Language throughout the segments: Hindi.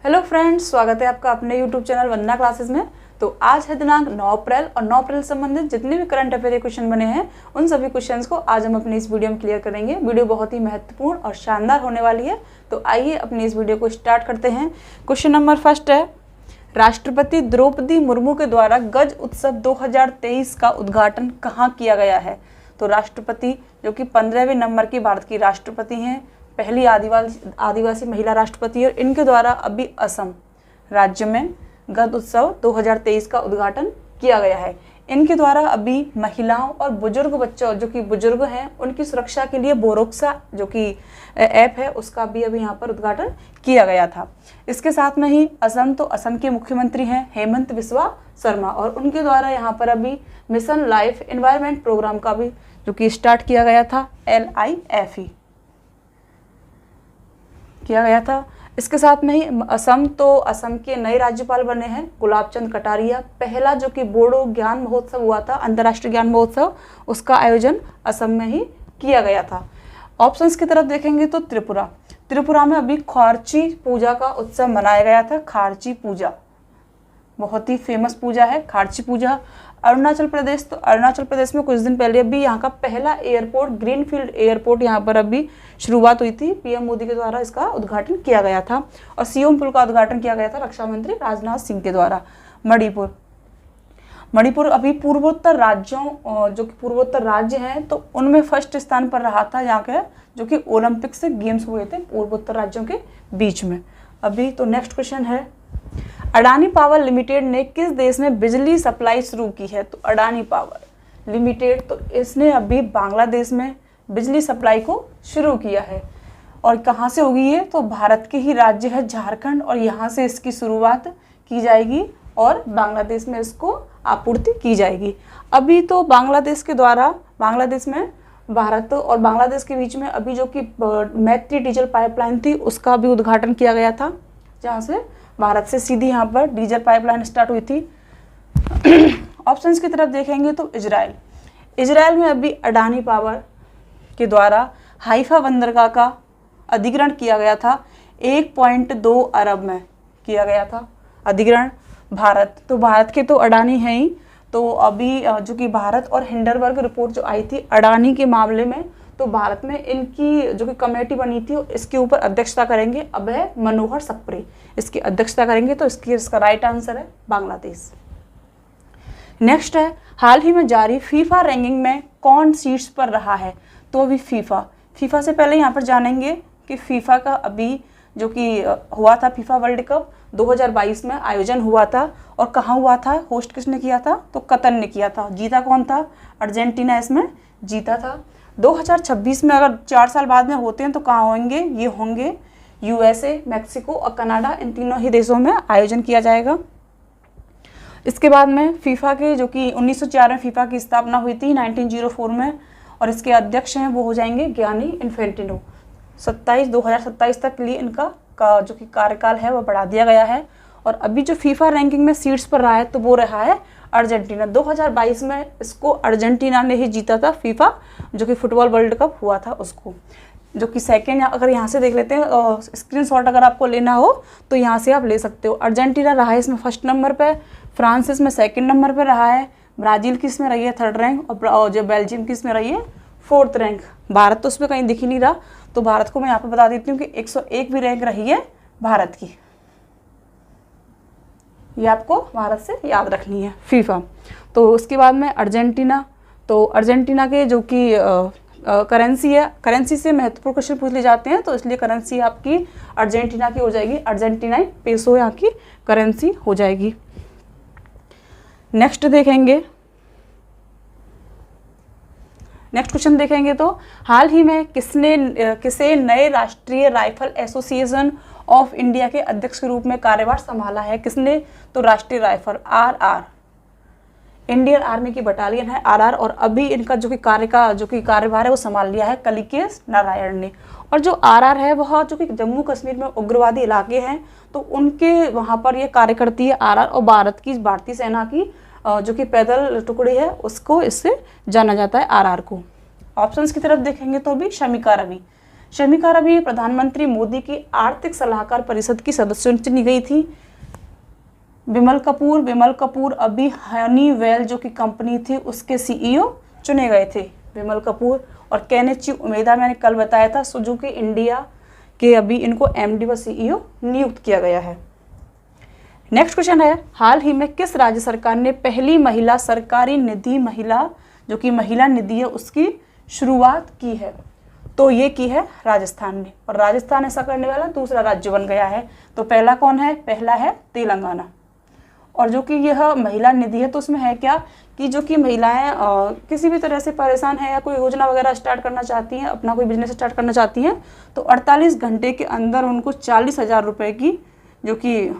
हेलो फ्रेंड्स, स्वागत है आपका अपने यूट्यूब चैनल वंदना क्लासेस में। तो आज है दिनांक 9 अप्रैल और 9 अप्रैल से संबंधित जितने भी करंट अफेयर के क्वेश्चन बने हैं उन सभी क्वेश्चंस को आज हम अपनी इस वीडियो में क्लियर करेंगे। वीडियो बहुत ही महत्वपूर्ण और शानदार होने वाली है। तो आइए अपनी इस वीडियो को स्टार्ट करते हैं। क्वेश्चन नंबर फर्स्ट है, राष्ट्रपति द्रौपदी मुर्मू के द्वारा गज उत्सव 2023 का उद्घाटन कहाँ किया गया है? तो राष्ट्रपति जो कि 15वें नंबर की भारत की राष्ट्रपति हैं, पहली आदिवासी महिला राष्ट्रपति, और इनके द्वारा अभी असम राज्य में गज उत्सव 2023 का उद्घाटन किया गया है। इनके द्वारा अभी महिलाओं और बुजुर्ग बच्चों जो कि बुजुर्ग हैं उनकी सुरक्षा के लिए बोरोक्सा जो कि ऐप है उसका भी अभी यहाँ पर उद्घाटन किया गया था। इसके साथ में ही असम के मुख्यमंत्री हैं हेमंत बिस्वा शर्मा, और उनके द्वारा यहाँ पर अभी मिशन लाइफ एनवायरनमेंट प्रोग्राम का भी जो कि स्टार्ट किया गया था, LIFE किया गया था। इसके साथ में ही असम के नए राज्यपाल बने हैं गुलाब चंद कटारिया। पहला जो कि बोडो ज्ञान महोत्सव हुआ था, अंतर्राष्ट्रीय ज्ञान महोत्सव, उसका आयोजन असम में ही किया गया था। ऑप्शंस की तरफ देखेंगे तो त्रिपुरा में अभी खारची पूजा का उत्सव मनाया गया था। खारची पूजा बहुत ही फेमस पूजा है, खारची पूजा। अरुणाचल प्रदेश में कुछ दिन पहले अभी यहाँ का पहला एयरपोर्ट ग्रीनफील्ड एयरपोर्ट यहाँ पर अभी शुरुआत हुई थी, PM मोदी के द्वारा इसका उद्घाटन किया गया था। और सियोम पुल का उद्घाटन किया गया था रक्षा मंत्री राजनाथ सिंह के द्वारा। मणिपुर अभी पूर्वोत्तर राज्यों जो कि पूर्वोत्तर राज्य हैं तो उनमें फर्स्ट स्थान पर रहा था, यहाँ के जो कि ओलंपिक से गेम्स हुए थे पूर्वोत्तर राज्यों के बीच में अभी। तो नेक्स्ट क्वेश्चन है, अडानी पावर लिमिटेड ने किस देश में बिजली सप्लाई शुरू की है? तो अडानी पावर लिमिटेड तो इसने अभी बांग्लादेश में बिजली सप्लाई को शुरू किया है। और कहाँ से होगी ये? तो भारत के ही राज्य है झारखंड, और यहाँ से इसकी शुरुआत की जाएगी और बांग्लादेश में इसको आपूर्ति की जाएगी। अभी तो बांग्लादेश के द्वारा बांग्लादेश में भारत और बांग्लादेश के बीच में अभी जो कि मैत्री डीजल पाइपलाइन थी उसका भी उद्घाटन किया गया था, जहाँ से भारत से सीधी यहाँ पर डीजल पाइपलाइन स्टार्ट हुई थी। ऑप्शंस की तरफ देखेंगे तो इजराइल में अभी अडानी पावर के द्वारा हाइफा बंदरगाह का अधिग्रहण किया गया था, 1.2 अरब में किया गया था अधिग्रहण। भारत के तो अडानी हैं ही, तो अभी जो कि भारत और हिंडरबर्ग रिपोर्ट जो आई थी अडानी के मामले में, तो भारत में इनकी जो कि कमेटी बनी थी इसके ऊपर अध्यक्षता करेंगे अभय मनोहर सप्रे, इसकी अध्यक्षता करेंगे। तो इसका राइट आंसर है बांग्लादेश। नेक्स्ट है, हाल ही में जारी फीफा रैंकिंग में कौन शीर्ष पर रहा है? तो अभी फीफा से पहले यहाँ पर जानेंगे कि फीफा का अभी जो कि हुआ था फीफा वर्ल्ड कप 2022 में आयोजन हुआ था, और कहाँ हुआ था, होस्ट किसने किया था? तो कतर ने किया था। जीता कौन था? अर्जेंटीना इसमें जीता था। 2026 में अगर 4 साल बाद में होते हैं तो कहाँ होंगे? ये होंगे USA, मैक्सिको और कनाडा, इन तीनों ही देशों में आयोजन किया जाएगा। इसके बाद में फीफा के जो कि 1904 में फीफा की स्थापना हुई थी 1904 में, और इसके अध्यक्ष हैं वो हो जाएंगे गियानी इन्फेंटिनो। 2027 तक के लिए इनका जो कि कार्यकाल है वो बढ़ा दिया गया है। और अभी जो फीफा रैंकिंग में सीट्स पर रहा है तो वो रहा है अर्जेंटीना। 2022 में इसको अर्जेंटीना ने ही जीता था, फीफा जो कि फुटबॉल वर्ल्ड कप हुआ था उसको, जो कि सेकेंड। अगर यहाँ से देख लेते हैं स्क्रीनशॉट अगर आपको लेना हो तो यहाँ से आप ले सकते हो। अर्जेंटीना रहा है इसमें फर्स्ट नंबर पे, फ्रांस इसमें सेकंड नंबर पे रहा है, ब्राज़ील की इसमें रही है थर्ड रैंक, और जो बेल्जियम की इसमें रही है फोर्थ रैंक। भारत तो उसमें कहीं दिख ही नहीं रहा, तो भारत को मैं यहाँ पर बता देती हूँ कि 101 भी रैंक रही है भारत की। ये आपको भारत से याद रखनी है फीफा। तो उसके बाद में अर्जेंटीना, तो अर्जेंटीना के जो कि करेंसी है, करेंसी से महत्वपूर्ण क्वेश्चन पूछ ले जाते हैं, तो इसलिए करेंसी आपकी अर्जेंटीना की हो जाएगी, अर्जेंटीनाई पेसो यहाँ की करेंसी हो जाएगी। नेक्स्ट क्वेश्चन देखेंगे तो हाल ही में किसे नए राष्ट्रीय राइफल एसोसिएशन ऑफ इंडिया के अध्यक्ष के रूप में कार्यभार संभाला है? किसने? तो राष्ट्रीय राइफल RR, इंडियन आर्मी की बटालियन है RR, और अभी इनका जो कि कार्यभार है वो संभाल लिया है कलिकेश नारायण ने। और जो RR है वह जो कि जम्मू कश्मीर में उग्रवादी इलाके हैं तो उनके वहाँ पर ये कार्य करती है RR, और भारतीय सेना की जो कि पैदल टुकड़ी है उसको इससे जाना जाता है RR को। ऑप्शंस की तरफ देखेंगे तो अभी शमिका रवि, शमिका रवि प्रधानमंत्री मोदी की आर्थिक सलाहकार परिषद की सदस्य चुनी गई थी। विमल कपूर अभी हनीवेल जो कि कंपनी थी उसके सीईओ चुने गए थे, विमल कपूर। और केनिची उमेदा मैंने कल बताया था, सुजुकी इंडिया के अभी इनको एमडी व सीईओ नियुक्त किया गया है। नेक्स्ट क्वेश्चन है, हाल ही में किस राज्य सरकार ने पहली महिला सरकारी निधि महिला जो कि महिला निधि है उसकी शुरुआत की है? तो ये की है राजस्थान ने, और राजस्थान ऐसा करने वाला दूसरा राज्य बन गया है। तो पहला कौन है? पहला है तेलंगाना। और जो कि यह महिला निधि है तो उसमें है क्या कि जो कि महिलाएं किसी भी तरह से परेशान है या कोई योजना वगैरह स्टार्ट करना चाहती हैं, अपना कोई बिजनेस स्टार्ट करना चाहती हैं, तो 48 घंटे के अंदर उनको 40,000 रुपये की जो कि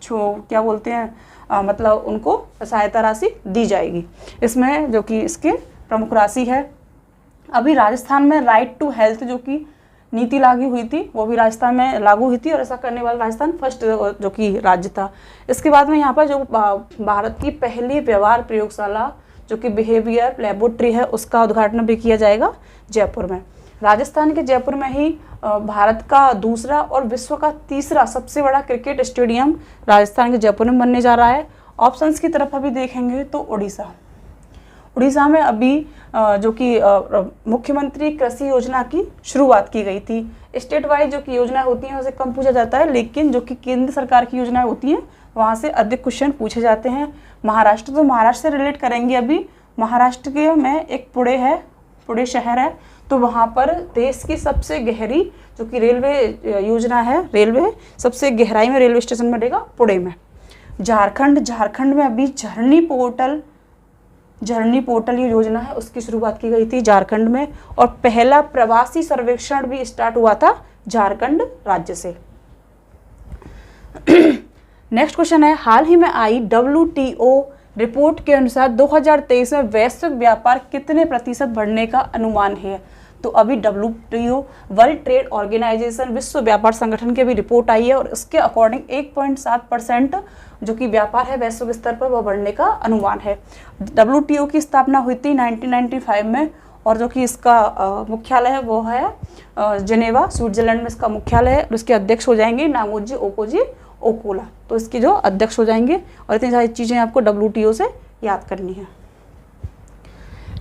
क्या बोलते हैं मतलब उनको सहायता राशि दी जाएगी। इसमें जो कि इसके प्रमुख राशि है, अभी राजस्थान में राइट टू हेल्थ जो कि नीति लागू हुई थी वो भी राजस्थान में लागू हुई थी, और ऐसा करने वाला राजस्थान फर्स्ट जो कि राज्य था। इसके बाद में यहाँ पर जो भारत की पहली व्यवहार प्रयोगशाला जो कि बिहेवियर लेबोरेटरी है उसका उद्घाटन भी किया जाएगा जयपुर में। राजस्थान के जयपुर में ही भारत का दूसरा और विश्व का तीसरा सबसे बड़ा क्रिकेट स्टेडियम राजस्थान के जयपुर में बनने जा रहा है। ऑप्शंस की तरफ अभी देखेंगे तो उड़ीसा में अभी जो कि मुख्यमंत्री कृषि योजना की शुरुआत की गई थी। स्टेट वाइज जो कि योजना होती हैं उसे कम पूछा जाता है, लेकिन जो कि केंद्र सरकार की योजनाएं होती हैं वहाँ से अधिक क्वेश्चन पूछे जाते हैं। महाराष्ट्र, तो महाराष्ट्र से रिलेट करेंगे अभी। महाराष्ट्र के में एक पुणे शहर है, तो वहाँ पर देश की सबसे गहरी जो कि रेलवे योजना है, रेलवे सबसे गहराई में रेलवे स्टेशन बनेगा पुणे में। झारखंड में अभी झरनी पोर्टल ये योजना है उसकी शुरुआत की गई थी झारखंड में, और पहला प्रवासी सर्वेक्षण भी स्टार्ट हुआ था झारखंड राज्य से। नेक्स्ट क्वेश्चन है, हाल ही में आई WTO रिपोर्ट के अनुसार 2023 में वैश्विक व्यापार कितने प्रतिशत बढ़ने का अनुमान है? तो अभी WTO वर्ल्ड ट्रेड ऑर्गेनाइजेशन विश्व व्यापार संगठन की भी रिपोर्ट आई है, और इसके अकॉर्डिंग 1.7% जो कि व्यापार है वैश्विक स्तर पर वह बढ़ने का अनुमान है। WTO की स्थापना हुई थी 1995 में, और जो कि इसका मुख्यालय है वो है जेनेवा स्विट्जरलैंड में इसका मुख्यालय है, और इसके अध्यक्ष हो जाएंगे नामोजी ओकोला, तो इसके जो अध्यक्ष हो जाएंगे। और इतनी सारी चीज़ें आपको WTO से याद करनी है।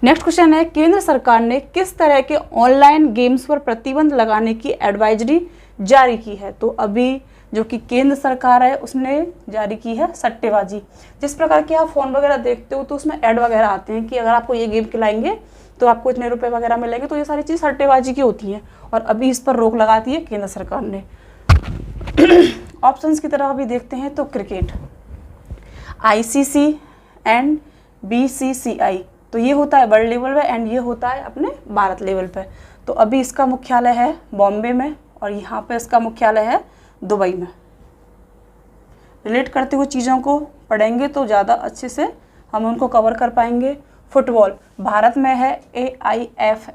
नेक्स्ट क्वेश्चन है, केंद्र सरकार ने किस तरह के ऑनलाइन गेम्स पर प्रतिबंध लगाने की एडवाइजरी जारी की है? तो अभी जो कि केंद्र सरकार है उसने जारी की है सट्टेबाजी। जिस प्रकार के आप फ़ोन वगैरह देखते हो तो उसमें ऐड वगैरह आते हैं कि अगर आपको ये गेम खिलाएंगे तो आपको इतने रुपए वगैरह मिलेंगे, तो ये सारी चीज़ सट्टेबाजी की होती हैं, और अभी इस पर रोक लगा दी है केंद्र सरकार ने। ऑप्शंस की तरफ अभी देखते हैं तो क्रिकेट, ICC एंड BCCI, तो ये होता है वर्ल्ड लेवल पे एंड ये होता है अपने भारत लेवल पे। तो अभी इसका मुख्यालय है बॉम्बे में, और यहाँ पे इसका मुख्यालय है दुबई में। रिलेट करते हुए चीज़ों को पढ़ेंगे तो ज़्यादा अच्छे से हम उनको कवर कर पाएंगे। फुटबॉल भारत में है AIFF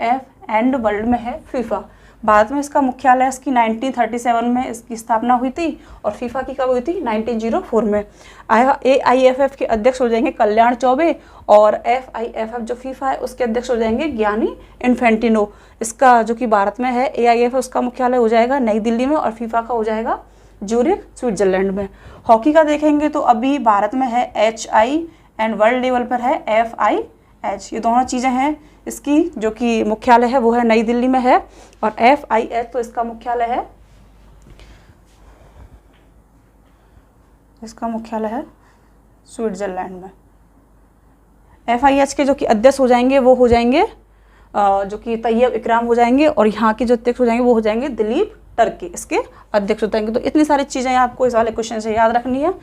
एंड वर्ल्ड में है FIFA। भारत में इसका मुख्यालय इसकी 1937 में इसकी स्थापना हुई थी, और FIFA की कब हुई थी? 1904 में। AIFF के अध्यक्ष हो जाएंगे कल्याण चौबे, और FIFF जो FIFA है उसके अध्यक्ष हो जाएंगे गियानी इन्फेंटिनो। इसका जो कि भारत में है AIFF उसका मुख्यालय हो जाएगा नई दिल्ली में, और FIFA का हो जाएगा ज्यूरिख स्विट्जरलैंड में। हॉकी का देखेंगे तो अभी भारत में है HI एंड वर्ल्ड लेवल पर है FIH। ये दोनों चीज़ें हैं। इसकी जो कि मुख्यालय है वो है नई दिल्ली में है, और FIH तो इसका मुख्यालय है स्विट्जरलैंड में। FIH के जो कि अध्यक्ष हो जाएंगे वो हो जाएंगे जो कि तैयब इकराम हो जाएंगे, और यहाँ के जो अध्यक्ष हो जाएंगे वो हो जाएंगे दिलीप टर्की, इसके अध्यक्ष हो जाएंगे। तो इतनी सारी चीज़ें आपको इस वाले क्वेश्चन से याद रखनी है,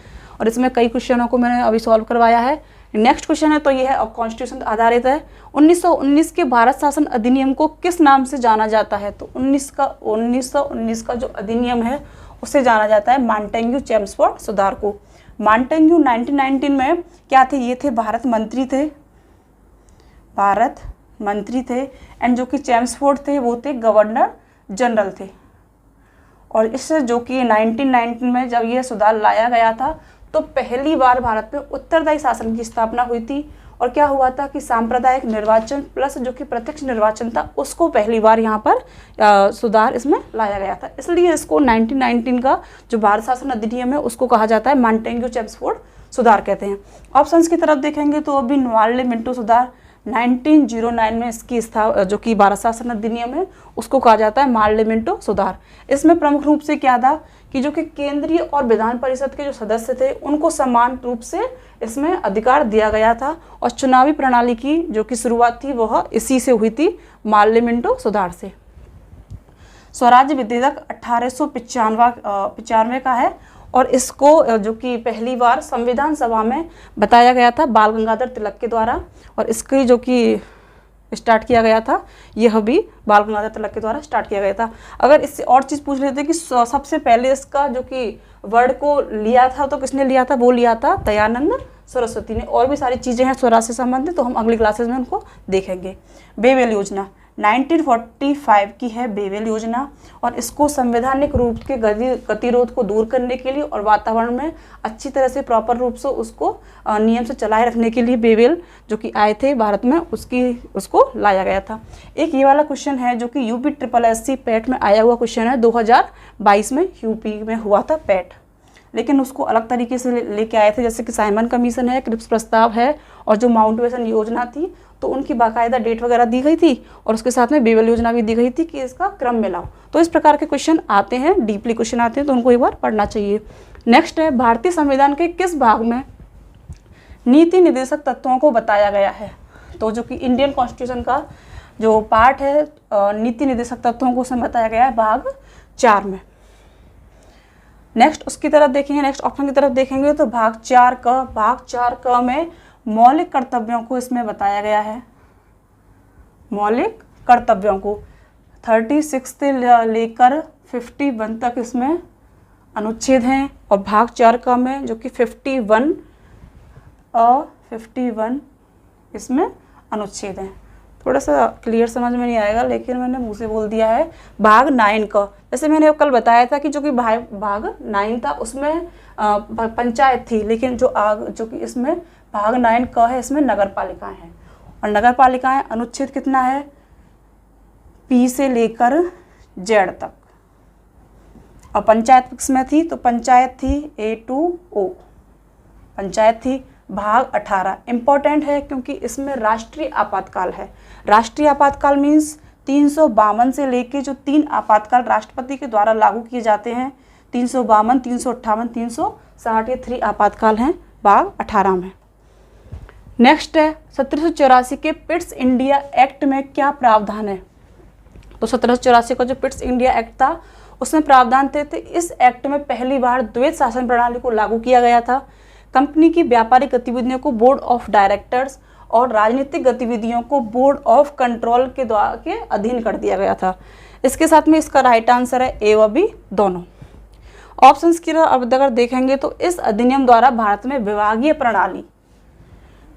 और इसमें कई क्वेश्चनों को मैंने अभी सॉल्व करवाया है। नेक्स्ट क्वेश्चन है तो ये है कॉन्स्टिट्यूशन आधारित है। 1919 के भारत शासन अधिनियम को किस नाम से जाना जाता है? तो 1919 का जो अधिनियम है उसे जाना जाता है मॉन्टेग्यू चेम्सफोर्ड सुधार को। मॉन्टेग्यू 1919 में क्या थे? ये थे भारत मंत्री थे एंड जो कि चेम्सफोर्ड थे वो थे गवर्नर जनरल थे। और इससे जो कि 1919 में जब ये सुधार लाया गया था तो पहली बार भारत में उत्तरदायी शासन की स्थापना हुई थी, और क्या हुआ था कि सांप्रदायिक निर्वाचन प्लस जो कि प्रत्यक्ष निर्वाचन था उसको पहली बार यहाँ पर सुधार इसमें लाया गया था। इसलिए इसको 1919 का जो भारत शासन अधिनियम है उसको कहा जाता है मॉन्टेग्यू चेम्सफोर्ड सुधार कहते हैं। ऑप्शंस की तरफ देखेंगे तो अभी नोवाल्डे मिंटो सुधार 1909 में इसकी जो कि भारत शासन अधिनियम है उसको कहा जाता है मार्ले मिंटो सुधार। इसमें प्रमुख रूप से क्या था कि जो कि केंद्रीय और विधान परिषद के जो सदस्य थे उनको समान रूप से इसमें अधिकार दिया गया था और चुनावी प्रणाली की जो कि शुरुआत थी वह इसी से हुई थी, मार्ले मिंटो सुधार से। स्वराज्य विधेयक 1895 का है और इसको जो कि पहली बार संविधान सभा में बताया गया था बाल गंगाधर तिलक के द्वारा, और इसकी जो कि स्टार्ट किया गया था यह भी बाल गंगाधर तिलक के द्वारा स्टार्ट किया गया था। अगर इससे और चीज़ पूछ लेते कि सबसे पहले इसका जो कि वर्ड को लिया था तो किसने लिया था, वो लिया था दयानंद सरस्वती ने। और भी सारी चीज़ें हैं स्वराज से संबंधित, तो हम अगली क्लासेस में उनको देखेंगे। बेवेल योजना 1945 की है बेवेल योजना, और इसको संवैधानिक रूप के गतिरोध को दूर करने के लिए और वातावरण में अच्छी तरह से प्रॉपर रूप से उसको नियम से चलाए रखने के लिए बेवेल जो कि आए थे भारत में उसको लाया गया था। एक ये वाला क्वेश्चन है जो कि यूपी SSSC पैट में आया हुआ क्वेश्चन है, 2022 में यूपी में हुआ था पैट, लेकिन उसको अलग तरीके से लेके आए थे, जैसे कि साइमन कमीशन है, क्रिप्स प्रस्ताव है, और जो माउंटबेटन योजना थी तो उनकी बाकायदा डेट वगैरह दी गई थी, और उसके साथ में बेवेल योजना भी दी गई थी कि इसका क्रम में लाओ। तो इस प्रकार के क्वेश्चन आते हैं, डीपली क्वेश्चन आते हैं, तो उनको एक बार पढ़ना चाहिए। नेक्स्ट है भारतीय संविधान के किस भाग में नीति निर्देशक तत्वों को बताया गया है। तो जो कि इंडियन कॉन्स्टिट्यूशन का जो पार्ट है नीति निर्देशक तत्वों को उसमें बताया गया है भाग 4 में। नेक्स्ट उसकी तरफ देखेंगे, नेक्स्ट ऑप्शन की तरफ देखेंगे तो भाग 4 में मौलिक कर्तव्यों को इसमें बताया गया है। मौलिक कर्तव्यों को 36 से लेकर 51 तक इसमें अनुच्छेद हैं, और भाग 4 का में जो कि 51 इसमें अनुच्छेद हैं। थोड़ा सा क्लियर समझ में नहीं आएगा, लेकिन मैंने मुँह से बोल दिया है। भाग 9 का, जैसे मैंने कल बताया था कि जो कि भाग 9 था उसमें पंचायत थी, लेकिन जो कि इसमें भाग 9 का है इसमें नगर पालिकाएँ हैं, और नगर पालिकाएँ अनुच्छेद कितना है P से लेकर Z तक, और पंचायत किसमें थी तो पंचायत थी A to O पंचायत थी। भाग 18 इम्पोर्टेंट है क्योंकि इसमें राष्ट्रीय आपातकाल है। राष्ट्रीय आपातकाल मीन्स 352 से लेके जो 3 आपातकाल राष्ट्रपति के द्वारा लागू किए जाते हैं, 352, 358, 360 ये 3 आपातकाल हैं भाग 18 में। नेक्स्ट है 1784 के पिट्स इंडिया एक्ट में क्या प्रावधान है। तो 1784 का जो पिट्स इंडिया एक्ट था उसमें प्रावधान थे। इस एक्ट में पहली बार द्वैत शासन प्रणाली को लागू किया गया था। कंपनी की व्यापारिक गतिविधियों को बोर्ड ऑफ डायरेक्टर्स और राजनीतिक गतिविधियों को बोर्ड ऑफ कंट्रोल के अधीन कर दिया गया था। इसके साथ में इसका राइट आंसर है ए व बी दोनों। ऑप्शंस की अब अगर देखेंगे तो इस अधिनियम द्वारा भारत में विभागीय प्रणाली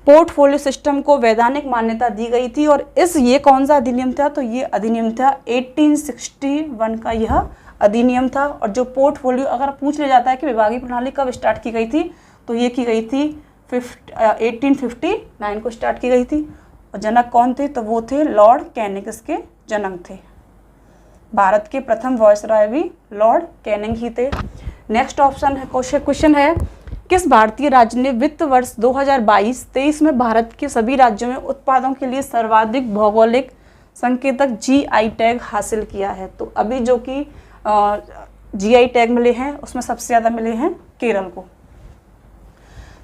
पोर्टफोलियो सिस्टम को वैधानिक मान्यता दी गई थी। और ये कौन सा अधिनियम था तो ये अधिनियम था 1861 का यह अधिनियम था। और जो पोर्टफोलियो अगर पूछ लिया जाता है कि विभागीय प्रणाली कब स्टार्ट की गई थी तो ये की गई थी 1859 को स्टार्ट की गई थी। और जनक कौन थे तो वो थे लॉर्ड कैनिंग, इसके जनक थे। भारत के प्रथम वायसराय भी लॉर्ड कैनिंग ही थे। नेक्स्ट ऑप्शन है क्वेश्चन है किस भारतीय राज्य ने वित्त वर्ष 2022-23 में भारत के सभी राज्यों में उत्पादों के लिए सर्वाधिक भौगोलिक संकेतक GI टैग हासिल किया है। तो अभी जो कि GI टैग मिले हैं उसमें सबसे ज़्यादा मिले हैं केरल को।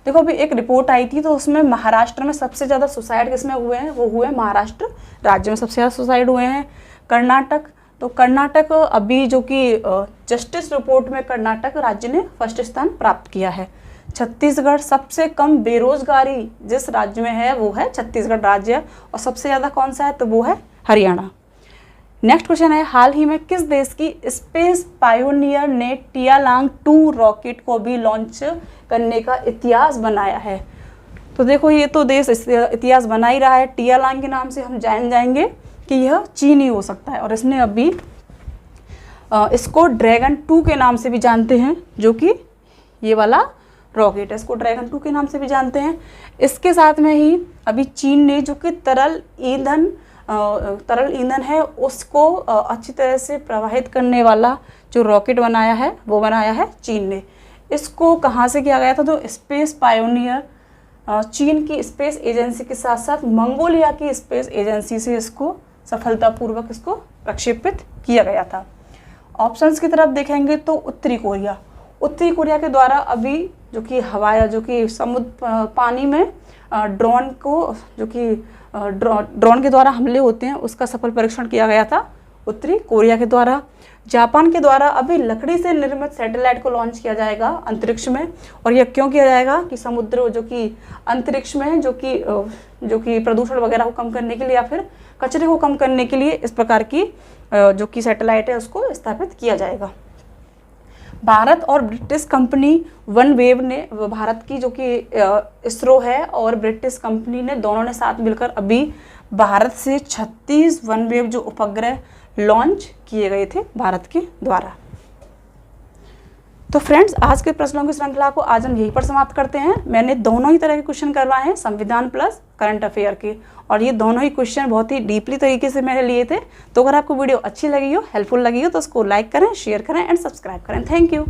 देखो अभी एक रिपोर्ट आई थी तो उसमें महाराष्ट्र में सबसे ज़्यादा सुसाइड किसमें हुए हैं, वो हुए महाराष्ट्र राज्य में सबसे ज़्यादा सुसाइड हुए हैं। कर्नाटक, तो कर्नाटक अभी जो कि जस्टिस रिपोर्ट में कर्नाटक राज्य ने फर्स्ट स्थान प्राप्त किया है। छत्तीसगढ़, सबसे कम बेरोजगारी जिस राज्य में है वो है छत्तीसगढ़ राज्य, और सबसे ज़्यादा कौन सा है तो वो है हरियाणा। नेक्स्ट क्वेश्चन है हाल ही में किस देश की स्पेस पायोनियर ने टियालांग 2 रॉकेट को भी लॉन्च करने का इतिहास बनाया है। तो देखो ये तो देश इतिहास बना ही रहा है। टियालांग के नाम से हम जान जाएंगे कि यह चीन ही हो सकता है, और इसने अभी इसको ड्रैगन 2 के नाम से भी जानते हैं, जो कि ये वाला रॉकेट है, इसको ड्रैगन 2 के नाम से भी जानते हैं। इसके साथ में ही अभी चीन ने जो कि तरल ईंधन है उसको अच्छी तरह से प्रवाहित करने वाला जो रॉकेट बनाया है वो बनाया है चीन ने। इसको कहाँ से किया गया था? तो स्पेस पायोनियर चीन की स्पेस एजेंसी के साथ साथ मंगोलिया की स्पेस एजेंसी से इसको सफलतापूर्वक इसको प्रक्षेपित किया गया था। ऑप्शंस की तरफ देखेंगे तो उत्तरी कोरिया के द्वारा अभी जो कि जो कि समुद्र पानी में ड्रोन को जो कि ड्रोन के द्वारा हमले होते हैं उसका सफल परीक्षण किया गया था उत्तरी कोरिया के द्वारा। जापान के द्वारा अभी लकड़ी से निर्मित सैटेलाइट को लॉन्च किया जाएगा अंतरिक्ष में, और यह क्यों किया जाएगा कि समुद्र जो कि अंतरिक्ष में जो कि प्रदूषण वगैरह को कम करने के लिए या फिर कचरे को कम करने के लिए इस प्रकार की जो कि सैटेलाइट है उसको स्थापित किया जाएगा। भारत और ब्रिटिश कंपनी वनवेव ने भारत की जो कि इसरो है और ब्रिटिश कंपनी ने दोनों ने साथ मिलकर अभी भारत से 36 वनवेव जो उपग्रह लॉन्च किए गए थे भारत के द्वारा। तो फ्रेंड्स, आज के प्रश्नों की श्रृंखला को आज हम यहीं पर समाप्त करते हैं। मैंने दोनों ही तरह के क्वेश्चन करवाए हैं, संविधान प्लस करंट अफेयर के, और ये दोनों ही क्वेश्चन बहुत ही डीपली तरीके से मैंने लिए थे। तो अगर आपको वीडियो अच्छी लगी हो, हेल्पफुल लगी हो, तो उसको लाइक करें, शेयर करें एंड सब्सक्राइब करें। Thank you.